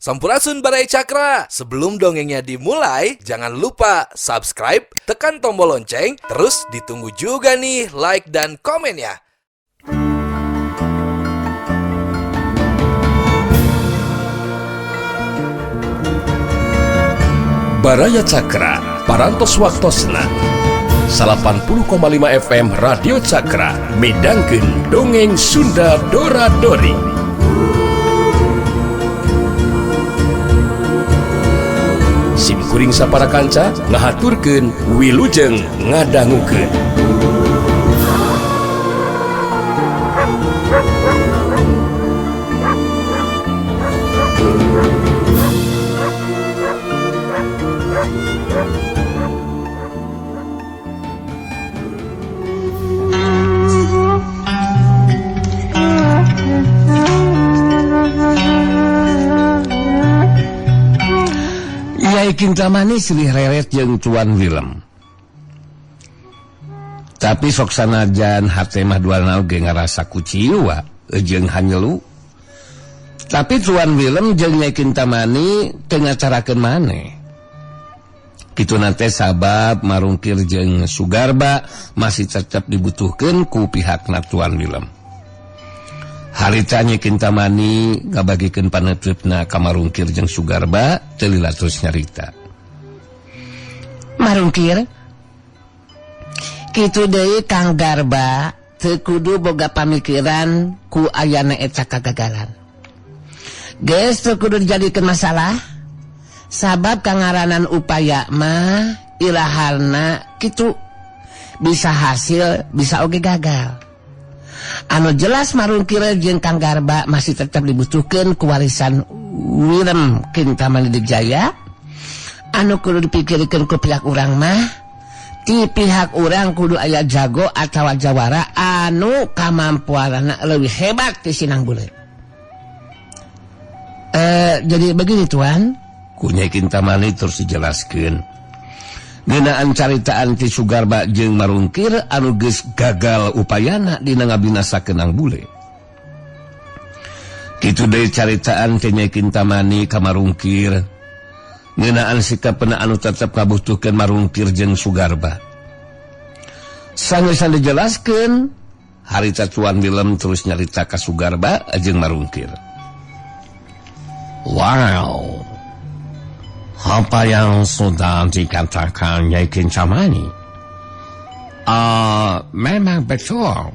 Sampurasun Barai Cakra. Sebelum dongengnya dimulai, jangan lupa subscribe, tekan tombol lonceng, terus ditunggu juga nih like dan komennya. Baraya Cakra, parantos waktosna 80,5 FM Radio Cakra, midangkeun dongeng Sunda Dora-Dori. Simkuring sapara kanca ngahaturkeun wilujeng ngadangukeun. Kintamani silih reret jeung Tuan Willem. Tapi sok sanajan hate mah duana oge ngarasa kuciwa jeung hanyelu. Tapi Tuan Willem jeung Nyai Kintamani teu ngacarakeun maneh. Kituna teh sabab Marungkir jeung Sugarba masih tetep dibutuhkeun ku pihakna Tuan Willem. Harita Nyai Kintamani ngabagikeun paneutupna ka Marungkir jeung Sugarba teu lila terus nyarita. Marungkir, kitu deui Kang Garba teu kudu boga pamikiran ku ayana eta kagagalan. Geus teu kudu dijadikeun masalah, sabab kangaranan upaya mah ilaharna kitu bisa hasil bisa oge gagal. Anu jelas Marungkir jeung Kang Garba masih tetap dibutuhkeun ku warisan Willem Kintamani Dijaya. Anu kudu dipikirkeun ku pihak urang mah ti pihak urang kudu aya jago atawa jawara anu kamampuanna leuwih hebat ti Sinang Bule. Jadi begini Tuan, ku Nyai Kintamani terus dijelaskeun. Ngeunaan caritaan ti Sugarba jeung Marungkir anu geus gagal upayana dina ngabinasakeun Ang Bule. Kitu deui caritaan ti Nyai Kintamani ka Marungkir. Ngeunaan sikapna anu tetep kabutuhkeun Marungkir jeung Sugarba. Sageus dijelaskeun, harita Tuan Willem terus nyarita ka Sugarba jeung Marungkir. Wow, apa yang sudah dikatakan Nyai Kintamani memang betul.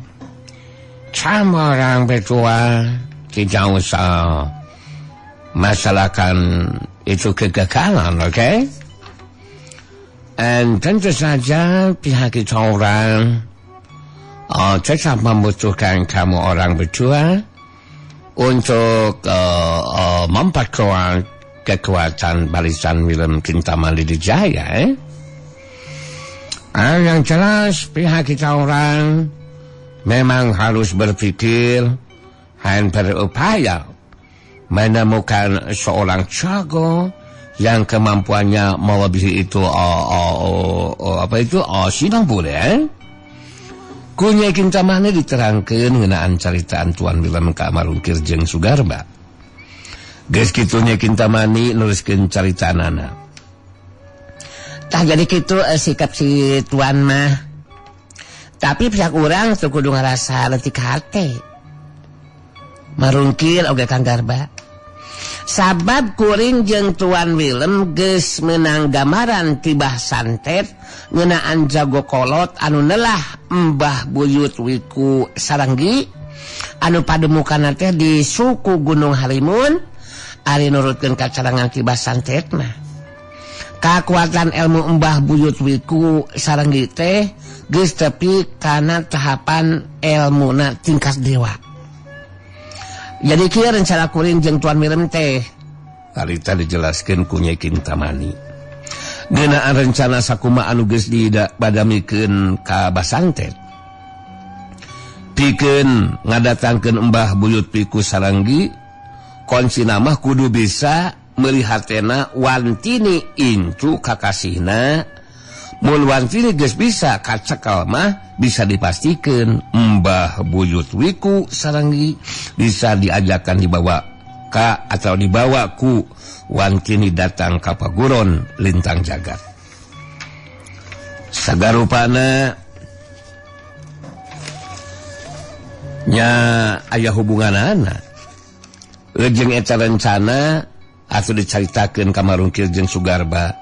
Sama orang berdua tidak usah masalahkan itu kegagalan, okay? Dan tentu saja pihak kita orang tetap membutuhkan kamu orang berdua untuk memperkuat kekuatan barisan Willem Kintamani Dijaya. Yang jelas pihak kita orang memang harus berpikir dan berupaya menemukan seorang jago yang kemampuannya melebihi itu Sinang Bule. Ku Nyai Kintamani diterangkeun ngeunaan caritaan Tuan Willem ka Marungkir jeung Sugarba. Geus kitu Nyai Kintamani nuliskeun caritaanana. Tah jadi kitu sikap si Tuan mah. Tapi pihak urang teu kudu ngarasa leutik hate. Marungkir oge Kang Garba. Sabab kuring jeung Tuan Willem geus meunang gamaran tibah santet ngeunaan jago kolot anu neulah Mbah Buyut Wiku Saranggi anu pademukanna teh di suku Gunung Halimun ari nurutkeun kacarangan tibah santet mah. Kakuatan ilmu Mbah Buyut Wiku Saranggi teh geus tepi kana tahapan ilmuna tingkat dewa. Jadi kieu rencana kuring jeung Tuan Willem teh harita dijelaskeun ku Nyai Kintamani. Ngeunaan rencana sakumaha anu geus dibadamikeun ka Basantet. Pikeun ngadatangkeun Mbah Buyut Wiku Saranggi, konsina mah kudu bisa melihatena wantini incu kakasihna Mun wantini geus bisa kacekal mah bisa dipastikan Mbah Buyut Wiku Saranggi bisa diajakan dibawa Raka atau dibawa ku Wantini datang ka paguron lintang jagat. Sagarupana nya aya hubungan anak jeung eta rencana atuh dicaritakeun ka Marungkir jeung Sugarba.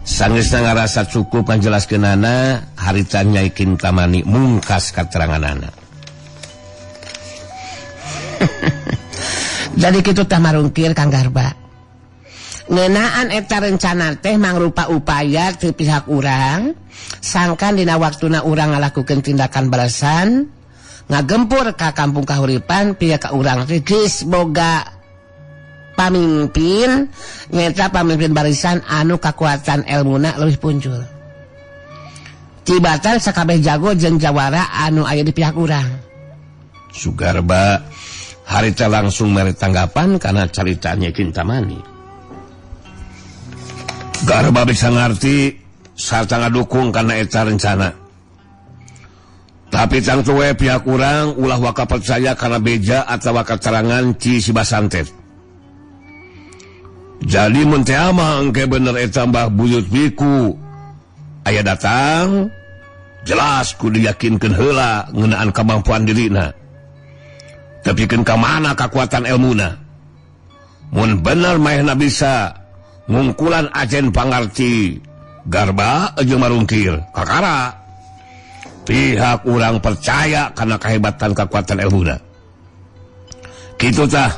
Sangeusna ngarasa cukup panjelaskeunana harita Nyai Kintamani mungkas kateranganana. Jadi kitu teh Marungkir Kang Garba. Ngeunaan eta rencana teh mangrupa upaya ti pihak urang sangkan dina waktuna urang ngalakukeun tindakan balasan ngagempur ka kampung kahuripan pihak ka urang teh geus boga pamimpin nyata pamimpin barisan anu kakuatan elmuna leuwih punjul. Tibatan sakabeh jago jeung jawara anu aya di pihak urang. Sugarba harita langsung mere tanggapan kana carita Nyai Kintamani. Garba bisa ngarti sarta ngadukung kana eta rencana. Tapi tang tuwe pihak urang ulah waka percaya kana beja atawa keterangan ci si Basantet. Jadi mun teh amang engke bener eta Mbah Buyut Wiku aya datang jelas kudu yakinkeun heula ngeunaan kemampuan dirina. Tepikeun ka mana kakuatan elmuna. Mun bener maehna bisa ngungkulan ajen pangarti Garba jeung Marungkir kakara. Pihak urang percaya karena kehebatan kekuatan elmuna. Kitu tah.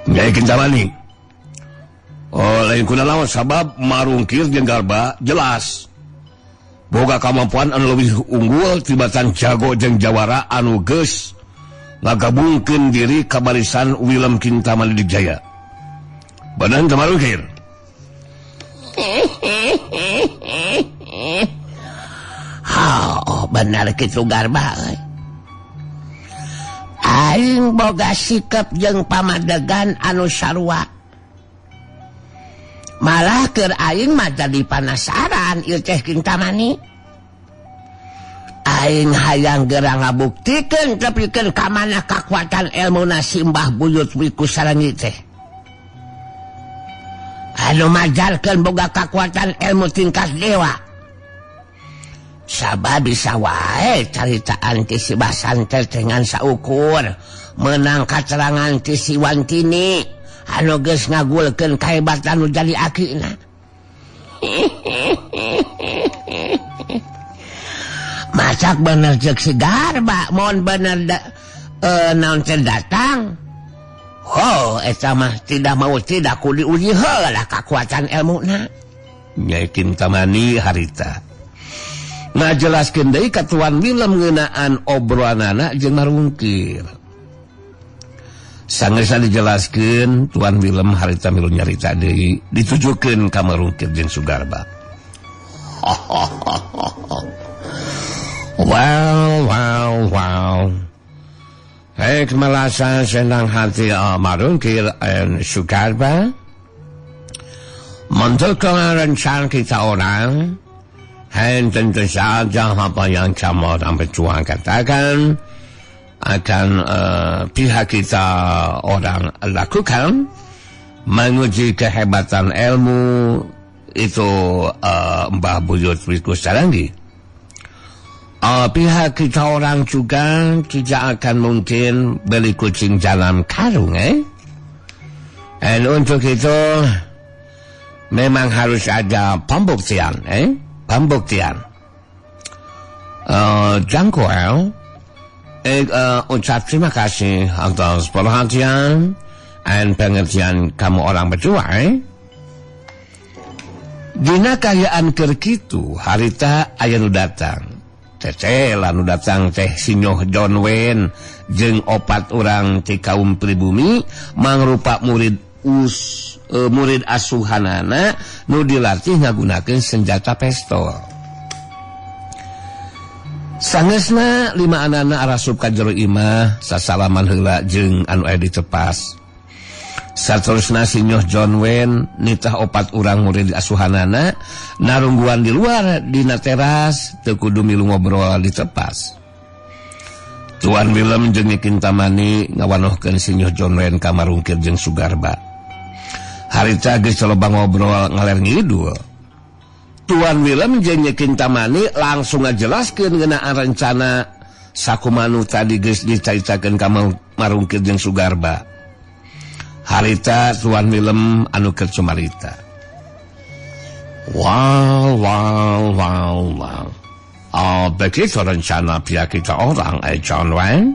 Nyai Kintamani. Lain kunaon sabab Marungkir jeung Garba jelas boga kemampuan anu leuwih unggul tibatan jago jeung jawara anu geus ngagabungkeun diri ka barisan Willem Kintamani Digjaya. Bener teh Marungkir? Bener kitu Garba. Aing boga sikap jeung pamadegan anu sarua. Malah keur aing mah jadi panasaran ieu teh Kintamani. Aing hayang geura ngabuktikeun tepikeun ka mana kakuatan elmuna si Mbah Buyut Wiku Sarangi teh. Anu majalkeun boga kakuatan ilmu tingkat dewa. Sabab bisa wae caritaan ti si Basantet dengan saukur menang katerangan ti si Wantini anu geus ngagulkeun kahebatan nu jadi akina. Macak bener jeung si Garba mun bener naon teh datang. Eta mah tidak mau tidak kudu diuji heula kakuatan elmuna. Nyai Kintamani harita ngajelaskeun deui ka Tuan Willem ngeunaan obrolanana jeung Marungkir. Sangeusna dijelaskeun Tuan Willem harita milu nyarita deui ditujukeun ka Marungkir jeung Sugarba. Wow. Hek melasa senang hati Marungkir dan Sugarba. Mendukung rencana kita orang. Dan tentu saja apa yang kamu orang berjuang katakan akan pihak kita orang lakukan menguji kehebatan ilmu itu Mbah Buyut Wiku Sarangi. Pihak kita orang juga tidak akan mungkin beli kucing dalam karung, Dan untuk itu memang harus ada pembuktian, Pembuktian. Jangkoel, ucap terima kasih atas perhatian dan pengertian kamu orang berdua, Dina kayaan keur kitu harita aya nu datang. Cecel anu datang teh Sinyoh John Wayne jeung 4 urang ti kaum pribumi mangrupa murid asuhanana nu dilatih ngagunakeun senjata pistol. Sangeusna 5 anana arasup ka jero imah sasalaman heula jeung anu aya di tepas. Saterusna Sinyoh John Wayne nitah 4 urang murid asuhanana narungguan di luar dina teras teu kudu milu ngobrol di tepas. Tuan Willem jeung Nyi Kintamani ngawanohkeun si Nyoh John Wayne ka Marungkir jeung Sugarba. Harita geus coba ngobrol ngaler ngidul. Tuan Willem jeung Nyi Kintamani langsung ngajelaskeun ngeunaan rencana sakumanu tadi geus dicaritakeun ka Marungkir jeung Sugarba. Harita Tuan Willem anu keur cumarita. Wow. Begitu rencana pihak kita orang, John Wayne.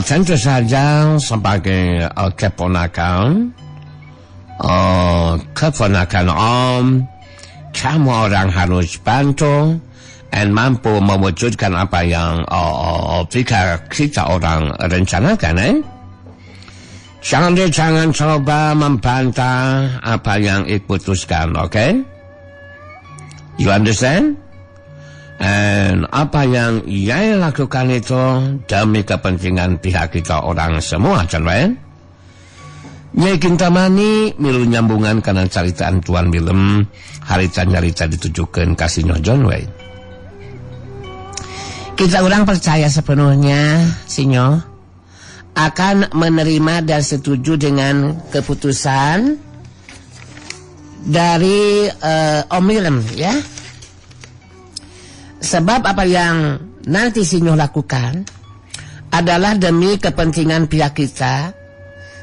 Tentu saja sebagai keponakan Om, kamu orang harus bantu dan mampu mewujudkan apa yang pihak kita orang rencanakan, Jangan coba membantah apa yang diputuskan, okay? You understand? Dan apa yang ia lakukan itu demi kepentingan pihak kita orang semua, John Wayne. Nyai Kintamani milu nyambungan karena caritaan Tuan Willem, harita nyarita ditujukan ka si Nyoh John Wayne. Kita orang percaya sepenuhnya si Nyoh akan menerima dan setuju dengan keputusan dari Om Willem, ya. Sebab apa yang nanti si Nyoh lakukan adalah demi kepentingan pihak kita.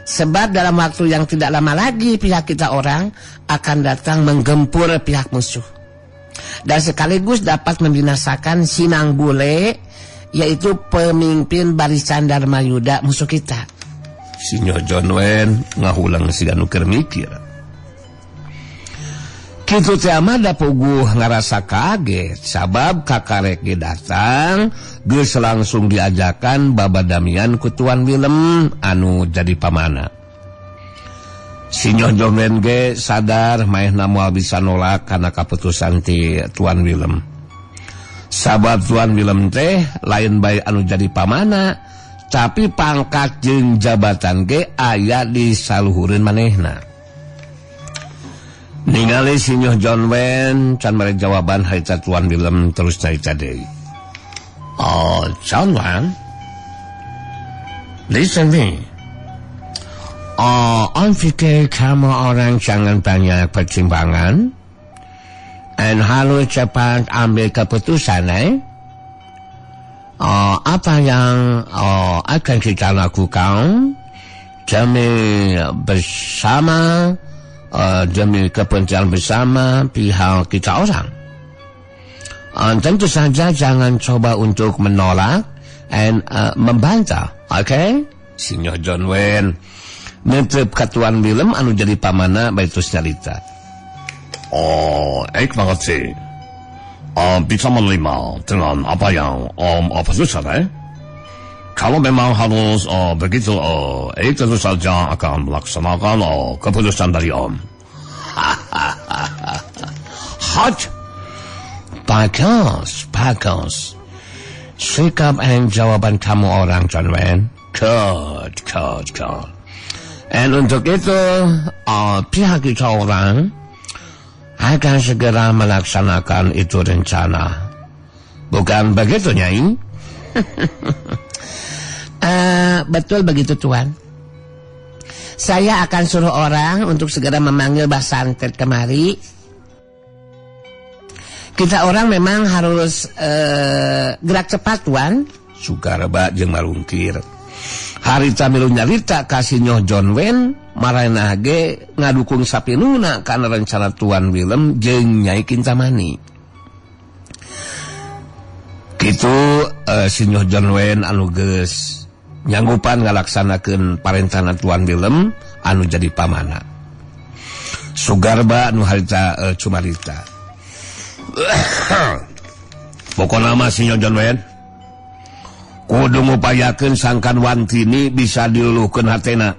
Sebab dalam waktu yang tidak lama lagi pihak kita orang akan datang menggempur pihak musuh. Dan sekaligus dapat membinasakan Sinang Bule, yaitu pemimpin barisan Dharma Yuda musuh kita. Si Nyoh John Wayne ngahulang si anu keur mikir. Kitu teh mah da puguh ngarasa kaget sabab kakarek ge datang geus langsung diajakan babadamian ku Tuan Willem anu jadi pamana. Si Nyoh John Wayne ge sadar maehna moal bisa nolak kana kaputusan ti Tuan Willem. Sabab Tuan Willem teh lain bae anu jadi pamana, tapi pangkat jeung jabatan ge aya di saluhureun manehna. Ningali si Nyoh John Wayne can mere jawaban harita Tuan Willem terus carita deui. John Wayne, listen me. On pikir kamu orang jangan banyak pertimbangan dan harus cepat ambil keputusan, apa yang akan kita lakukan demi bersama, demi kepentingan bersama pihak kita orang. Tentu saja jangan coba untuk menolak dan membantah, okay? Si Nyoh John Wayne netep ka Tuan Willem anu jadi pamana baitu cerita. Ik mengerti. Bisa menerima dengan apa yang Om putuskan, Kalau memang harus begitu, ik tentu saja akan melaksanakan keputusan dari Om. Hot. Bagus. Sikap dan jawaban kamu orang, John Wayne. Good. Dan untuk itu, pihak kita orang akan segera melaksanakan itu rencana. Bukan begitu, Nyai? Betul begitu, Tuan. Saya akan suruh orang untuk segera memanggil Mbah Santet kemari. Kita orang memang harus gerak cepat, Tuan. Sugarba jeung Marungkir. Harita milu nyarita kasih Nyoh John Wayne marana ge ngadukung sapinuna kana rencana Tuan Willem jeung Nyai Kintamani. Kitu si Nyoh John Wayne anu geus nyanggupan ngalaksanakeun parentana Tuan Willem anu jadi pamana. Sugarba anu harita cumarita. Pokona mah si Nyoh John Wayne kudu ngupayakeun sangkan Wantini bisa diluluhkeun hatena.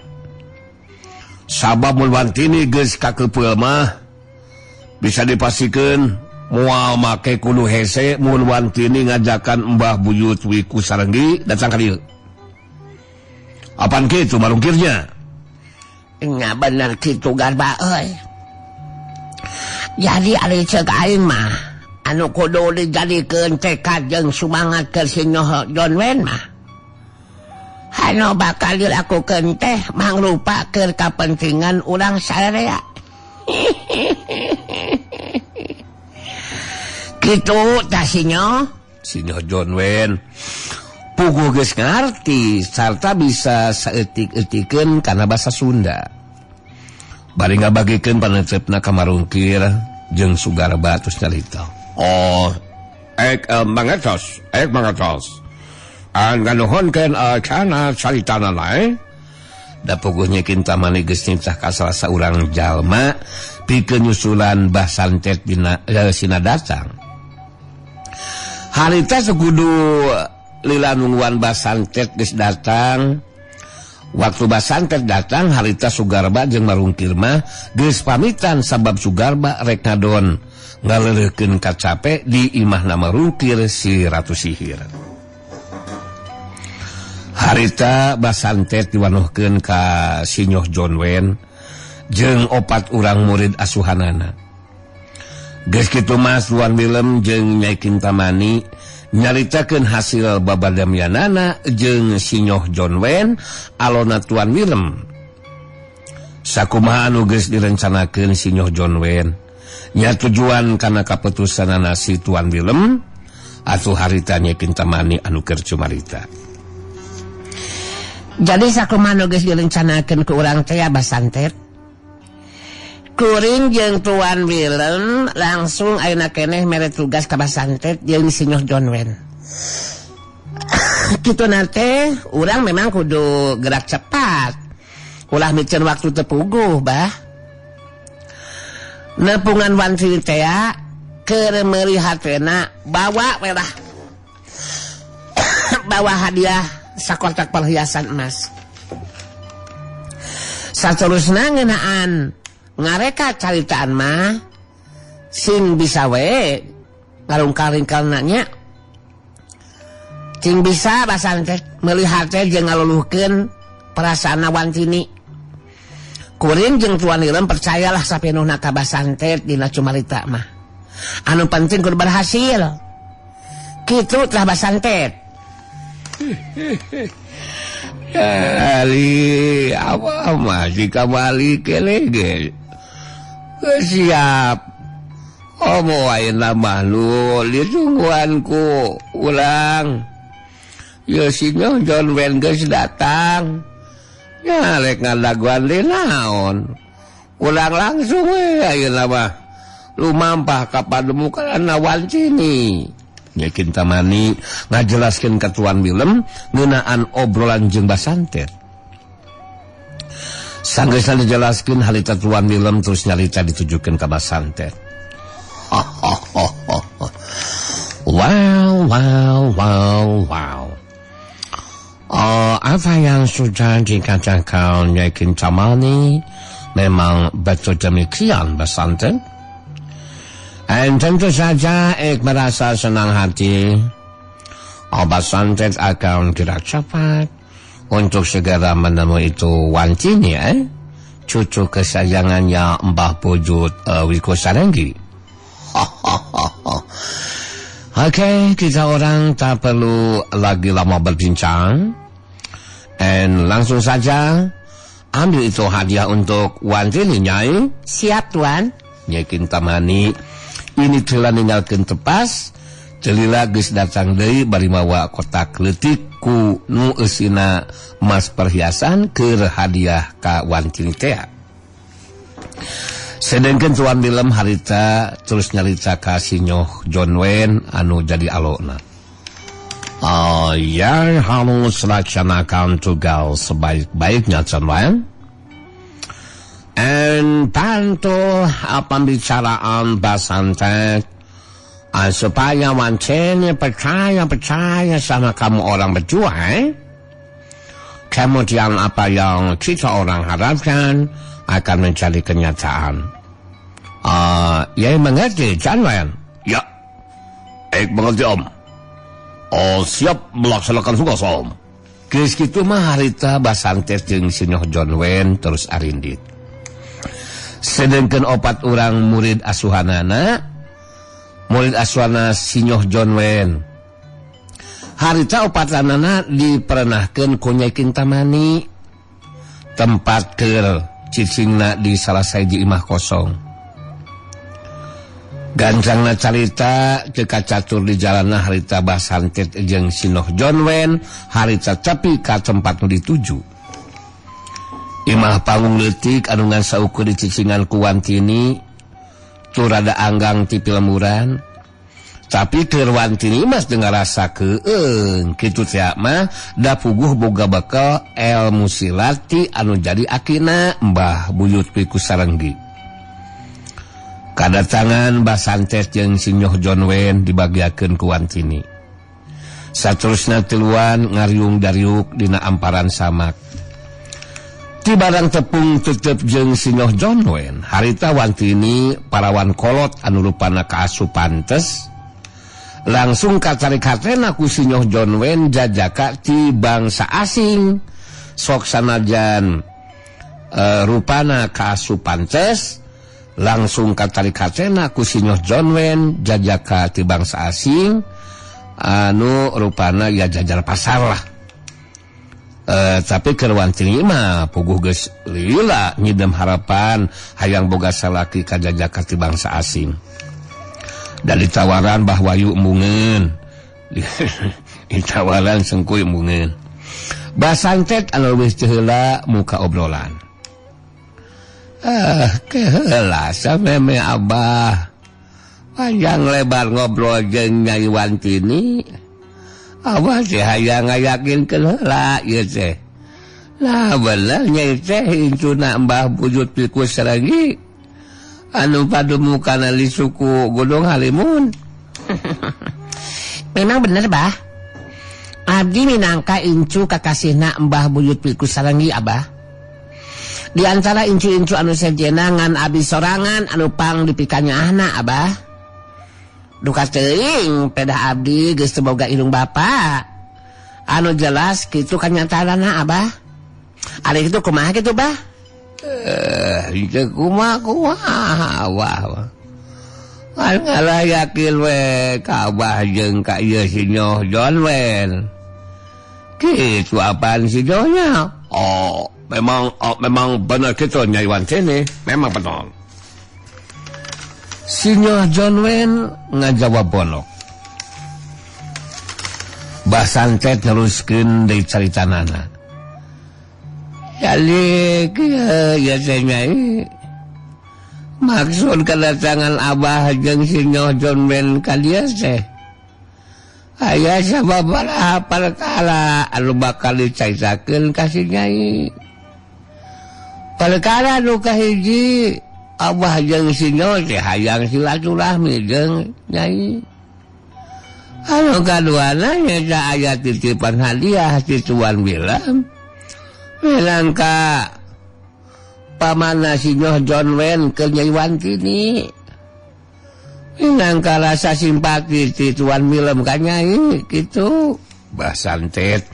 Sabab mun Wantini geus kakepeul mah bisa dipasikeun moal make kudu hese mun Wantini ngajakan Mbah Buyut Wiku Sarenggi datang ka dieu. Apaan kitu Marungkirnya? Nya bener kitu Garba euy. Jadi ari ceuk aing mah anu kudu dijadikeun tekad jeung sumangat ke Sinyoh John Wayne mah anu bakal dilakukeun teh mangrupa keur kapentingan urang sadaya. Kitu tah Sinyoh John Wayne puguh geus ngarti sarta bisa saeutik-eutikeun kana basa Sunda. Bari ngabagikeun paneutepna ka marungkir jeung Sugarba tos nyarita. Oh, mangertos. Nganuhunkeun kana caritana lae. Da puguh nyekin tamani geus nitah ka salah saurang jalma pikeun nyusulan Mbah Santet dina sina datang. Harita sekudu lila nungguan Mbah Santet geus datang. Waktu Mbah Santet datang, harita Sugarba jeung marungkir mah geus pamitan sabab Sugarba rek ngadon ngaleureukkeun kacape di imahna marungkir si Ratu Sihir. Harita Mbah Santet diwanuhkeun ka Sinyoh John Wayne jeung 4 urang murid asuhanana. Geus kitu mas Tuan Willem jeung Nyai Kintamani nyaritakeun hasil babadamianana jeung Sinyoh John Wayne alona Tuan Willem. Sakumaha anu geus direncanakeun Sinyoh John Wayne nya tujuan kana kaputusanana si Tuan Willem atuh harita Nyai Kintamani anu keur cumarita. Jadi sakumaha anu geus direncanakeun ku urang teh Mbah Santet. Kuring jeung Tuan Willem langsung ayeuna keneh mere tugas ka Mbah Santet jeung Sinyoh John Wayne. Kitu nate urang memang kudu gerak cepat. Ulah mikeun waktu teu puguh, Bah. Nepungan wantri teh keur meuli hatena bawa we lah. Bawa hadiah sakotak perhiasan emas. Saterusna ngeunaan ngareka caritaan mah sing bisa we ngarungkal-ringkalna nya. Sing bisa Mbah Santet melihat teh jeung ngaluluhkeun perasaanna wantini. Kuring jeung Tuan Willem percayalah sapenuhna ka Mbah Santet dina cumarita mah. Anu penting kudu berhasil. Kitu tah Mbah Santet. Ali apa mah jika balik kelege. Siap. Omo ayeuna mah lu ditungguanku ulang. Ya Sinyoh John Wayne geus datang. Ya rek ngadaguan di naon. Ulang langsung we ayeuna mah. Lumampah ka pademukanna wancini. Nyai Kintamani ngajelaskeun ka Tuan Willem ngeunaan obrolan jeung Mbah Santet. Sanggeusna dijelaskeun harita Tuan Willem terus nyarita ditujukeun ka Mbah Santet. Wow. Apa yang sudah dikatakan Nyai Kintamani memang betul demikian, Mbah Santet. Dan tentu saja merasa senang hati. Mbah Santet akan gerak cepat untuk segera menemui itu Wantini, cucu kesayangannya Mbah Bujut Wiko Sarenggi. Oke, kita orang tak perlu lagi lama berbincang. Dan langsung saja ambil itu hadiah untuk Wantini, Nyai. Siap, Tuan. Nyai Kintamani ini telah ninggalkeun tepas, celila geus datang deui bari mawa kotak leutik ku nu eusina emas perhiasan keur hadiah ka Wantini teh. Sedengkeun Tuan Willem harita terus nyarita ka Sinyoh John Wayne anu jadi alona. Ya harus laksanakan tugas sebaik-baiknya, John Wayne. Dan bantu pembicaraan Mbah Santet supaya Wantini percaya sama kamu orang berdua. Kemudian apa yang kita orang harapkan akan menjadi kenyataan. Ya mengerti, John Wayne? Ya, mengerti Om. Siap melaksanakan tugas Om. Geus kitu mah harita Mbah Santet jeung Sinyoh John Wayne terus arindit. Sedangkan 4 urang murid asuhanana murid aswana Sinyoh John Wayne. Harita opatanana diperenahkeun ku Nyai Kintamani, tempat keur cicingna di salah sahiji imah kosong. Gancangna carita ceka catur di jalanna harita Basantet jeung Sinyoh John Wayne harita capi ka tempat nu dituju. Imah panggung leutik anu ngan saukur di cicingan ku Wantini tu rada anggang ti pilemuran. Tapi keur Wantini mas dengar rasa keung kitu teh mah da puguh boga bakal ilmu silat ti anu jadi akina Mbah Buyut Piku Sarenggi. Kadatangan Basantet jeung Sinyoh John Wayne dibagiakeun ku Wantini. Saterusna tiluan ngariung dariuk dina amparan samak. Ti barang tepung tetep jeung Sinyoh John Wayne harita Wantini parawan kolot anu rupana kaasup pantes langsung katarik-hatena ku Sinyoh John Wayne jajaka ti bangsa asing sok sanajan rupana kaasup pantes langsung katarik-hatena ku Sinyoh John Wayne jajaka ti bangsa asing anu rupana ya jajar pasar lah. Tapi keur Wantini mah puguh geus lila nyidem harapan hayang boga salaki kajajaka ti bangsa asing. Dari tawaran Mbah Wayu embungeun. Ditawaran sengkuy embungeun. Basantet anu wis teu heula muka obrolan. Keheula sameme Abah. Panjang lebar ngobrol jeung Nyai Wantini. Abah teh hayang ngayakinkeun heula ieu teh. Nah bener Nyai teh incuna Mbah Buyut Piku Sarenggi anu padumukan di suku Gunung Halimun. Memang bener bah. Abdi minangka incu kakasihna Mbah Buyut Piku Sarenggi Abah. Di antara incu-incu anu sejenna ngan abdi sorangan anu pang dipikanyaahna Abah. Duka teuing pedah abdi geus teu boga indung bapa. Anu jelas kitu kanyataanna Abah. Ari kitu kumaha kitu Bah? Itu kumaha wah. Ngalayakin we ka Abah jeung ka ieu Sinyoh John Wayne. Kitu apaan si Johnya? Memang benar kitu Nyai Wantini, memang benar. Sinyoh John Wayne ngajawab bonok. Basantet neruskeun deui caritanana. Jadi ya Nyai maksud kedatangan Abah jeung Sinyoh John Wayne ka dieu teh aya sababaraha perkara anu bakal dicaritakeun ka si Nyai. Perkara nu kahiji Abah jeung Sinyoh teh hayang silaturahmi jeung Nyai. Anu kaduana nyaeta aya titipan hadiah ti Tuan Wilem minangka pamana Sinyoh John Wayne ke Nyai Wantini, minangka rasa simpati ti Tuan Wilem ka Nyai gitu. Basantet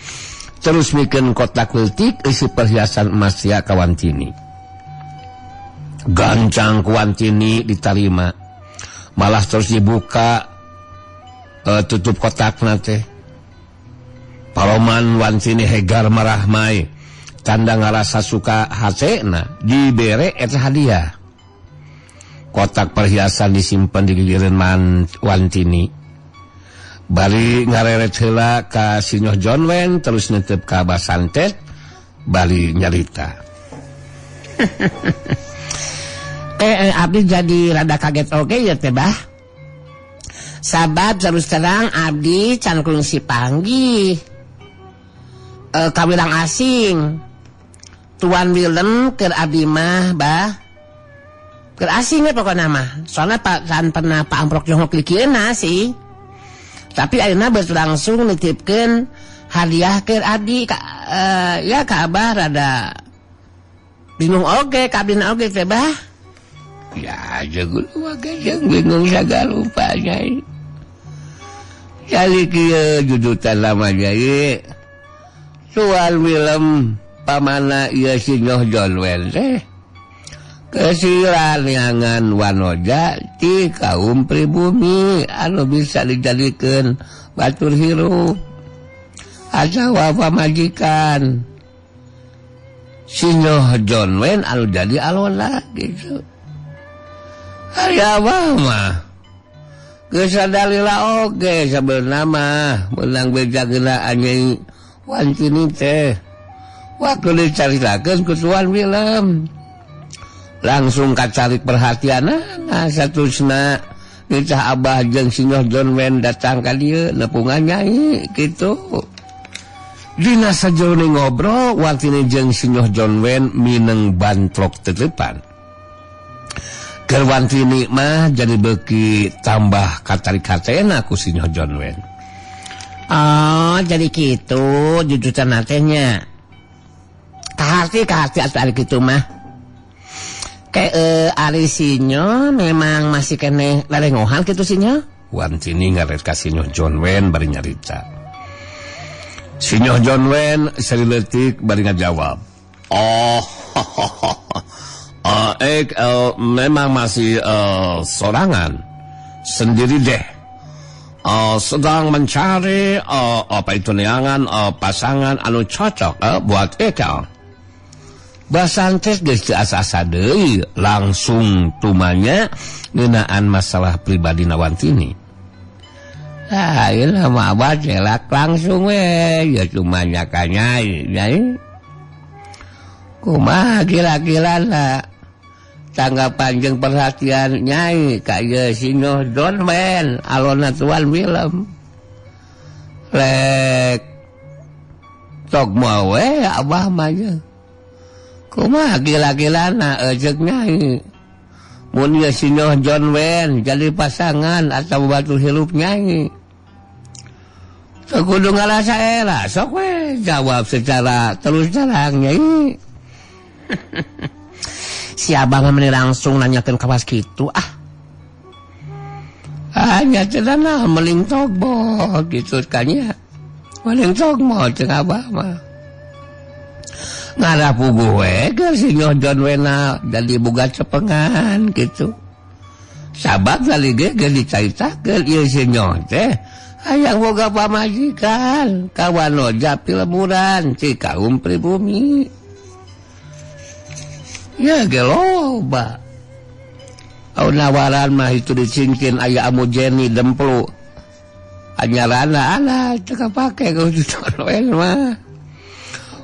terus mikeun kotak leutik isi perhiasan emas sia ka Wantini. Gancang ku Wantini ditarima, malah terus dibuka tutup kotakna teh. Paroman Wantini hegar marahmai tanda ngarasa suka hasena dibere eta hadiah. Kotak perhiasan disimpan di giliran Wantini. Bari ngareret heula ka Sinyoh John Wayne terus netep ka Basantet bari nyarita. Abdi jadi rada kaget oge ya teh Bah. Sabab terus terang abdi can kungsi panggih kawilang asing. Tuan Wilem keur abdi mah Bah keur asing we pokona mah. Soalna can pernah Pak Amprok jongkok likieuna sih. Tapi ayeuna beus langsung nitipkeun hadiah keur abdi ya ka Abah rada bingung oge ka abdina oge teh Bah. Ya jeung wae jeung bingung sagala rupanya. Kali kieu judutan lama Nyai. Tuan Wilem pamana ieu Sinyoh John Wayne teh kesilangan wanoja ti kaum pribumi anu bisa dijadikan batur hirup ajawa pamajikan Sinyoh John Wayne anu jadi alona gitu aya mah kesadalila oge sebenarnya mah menang beja geuna anjing Wantini teh waktu dicaritakeun ku Tuan Willem langsung kacarik perhatian satusna nicah abah jeung Sinyoh John Wayne datang ka dieu nepungan nyai kitu dina sajroning ngobrol Wantini jeung Sinyoh John Wayne mineng bantrok tetepan keur Wantini mah jadi beuki tambah katarik-hatena ku Sinyoh John Wayne. Oh jadi gitu jujutan natenya kahati atuh ari kitu mah kayak ari Sinyoh memang masih kene larengohan gitu Sinyoh. Wantini ngaret ka Sinyoh John Wayne bari nyarita. Sinyoh John Wayne saleutik bari ngajawab. Memang masih sorangan sendiri deh. Sedang mencari neangan pasangan anu cocok buat Eka. Basantes geus teu asa-asa deui langsung tumanya ngeunaan masalah pribadi Wantini. Ieu mah abah celak langsung we ya tumanya ka nyai. Kumaha kira-kirana tanggapan jeung perhatian nyai ka ieu Sinyoh John Wayne alona Tuan Willem. Lek tok moal we abah mah ye. Kumaha gila-gilana ejek nyai. Mun ieu Sinyoh John Wayne jadi pasangan atau batu hirup nyai. Kudu ngarasa era, sok we jawab secara terus terang nyai. Si abang mah langsung nanyakeun ka pas kitu hanya cenah meling togbo gitu kan ya. Meling togbo ceung abah mah. Ngarapuguh we ke Sinyoh John Wayne jadi boga cepengan gitu. Sabab kali ge dicaritakeun ieu Sinyoh teh hayang boga pamajikan kawan oja pilemuran ci kaum pribumi. Ya geloba. Au nawaran mah itu dicingkin aya amu Jenny demplu. Anyarana teu kapake ku John Wayne mah.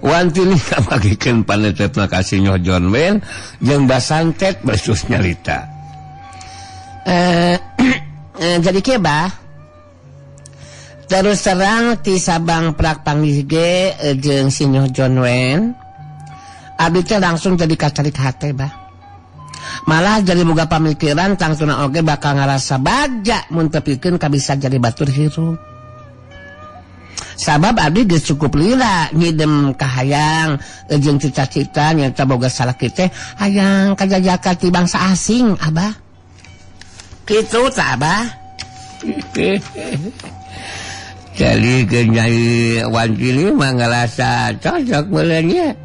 Wantini kapagikeun panetetna ka Sinyoh John Wayne jeung Basantet besus nyarita. Jadi kieu bah. Terus terang ti sabang prak panggih ge jeung Sinyoh John Wayne. Abdi teh langsung jadi kacarik hate bah. Malah jadi boga pamikiran tangtuna oge bakal ngarasa baja mun teu pikeun kabisa jadi batur hirup. Sabab abdi geus cukup lila ngidem kahayang jeung cita-cita nyaeta boga salaki teh hayang kajajakan ti bangsa asing abah. Kitu tah abah. Jadi ke Nyai Wantini mah ngarasa cocok beulanya.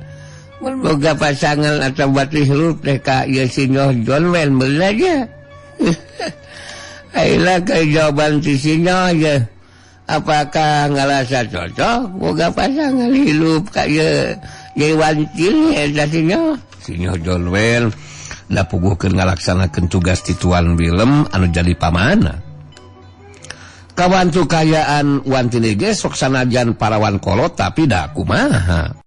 Mun boga pasangan atau batu hirup teh ka ieu Sinyoh John Wayne beulanya. Ayeuna ka jawaban ti Sinyoh ye. Apakah ngarasa cocok boga pasangan hirup ka ieu Nyai Wantini eta Sinyoh? Sinyoh John Wayne da puguhkeun ngalaksanakeun tugas ti Tuan Willem anu jadi pamana. Kawan tukayaan Wantini ge sok sanajan parawan kolot tapi da kumaha.